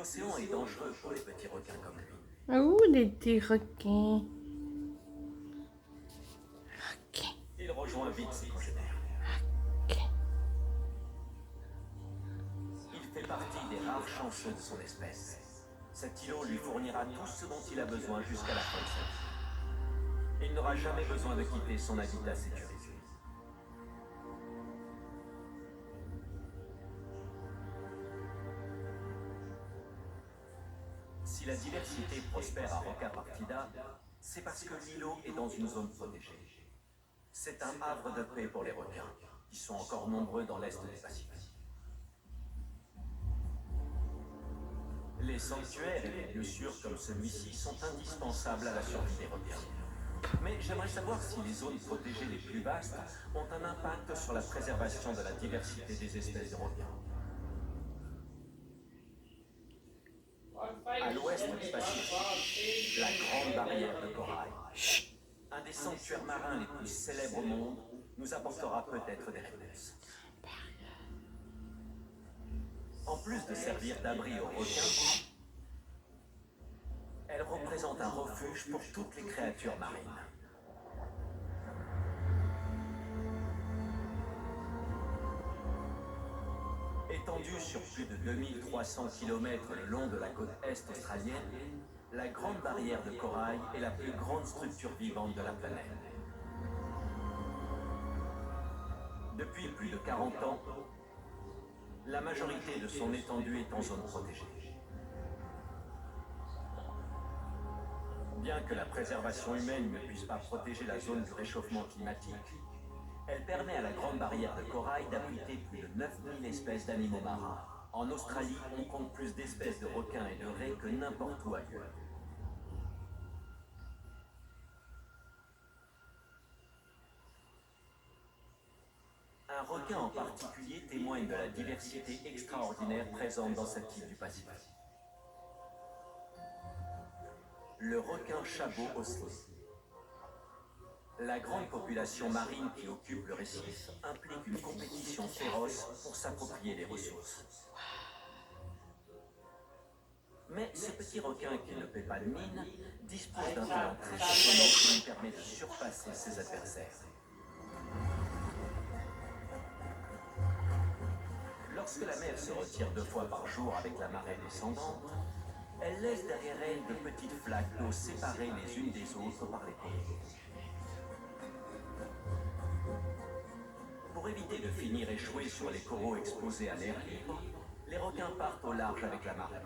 L'océan est dangereux pour les petits requins comme lui. Ouh, les petits requins. Ok, Il rejoint vite ses congénères. ok. Il fait partie des rares chanceux de son espèce. Cet îlot lui fournira tout ce dont il a besoin jusqu'à la fin de sa vie. Il n'aura jamais besoin de quitter son habitat sécurisé. Si la diversité prospère à Roca Partida, c'est parce que l'îlot est dans une zone protégée. C'est un havre de paix pour les requins, qui sont encore nombreux dans l'est du Pacifique. Les sanctuaires et les lieux sûrs comme celui-ci sont indispensables à la survie des requins. Mais j'aimerais savoir si les zones protégées les plus vastes ont un impact sur la préservation de la diversité des espèces de requins. À l'ouest du Pacifique, la Grande Barrière de Corail, un des sanctuaires marins les plus célèbres au monde, nous apportera peut-être des réponses. En plus de servir d'abri aux requins, elle représente un refuge pour toutes les créatures marines. Étendue sur plus de 2300 km le long de la côte est australienne, la Grande Barrière de Corail est la plus grande structure vivante de la planète. Depuis plus de 40 ans, la majorité de son étendue est en zone protégée. Bien que la préservation humaine ne puisse pas protéger la zone du réchauffement climatique, elle permet à la Grande Barrière de Corail d'abriter plus de 9000 espèces d'animaux marins. En Australie, on compte plus d'espèces de requins et de raies que n'importe où ailleurs. Un requin en particulier témoigne de la diversité extraordinaire présente dans cette île du Pacifique. Le requin chabot ocellé. La grande population marine qui occupe le récif implique une compétition féroce pour s'approprier les ressources. Mais ce petit requin qui ne paie pas de mine dispose d'un talent très surprenant qui lui permet de surpasser ses adversaires. Lorsque la mer se retire 2 fois par jour avec la marée descendante, elle laisse derrière elle de petites flaques d'eau séparées les unes des autres par les coraux. Pour éviter de finir échoués sur les coraux exposés à l'air libre, les requins partent au large avec la marée.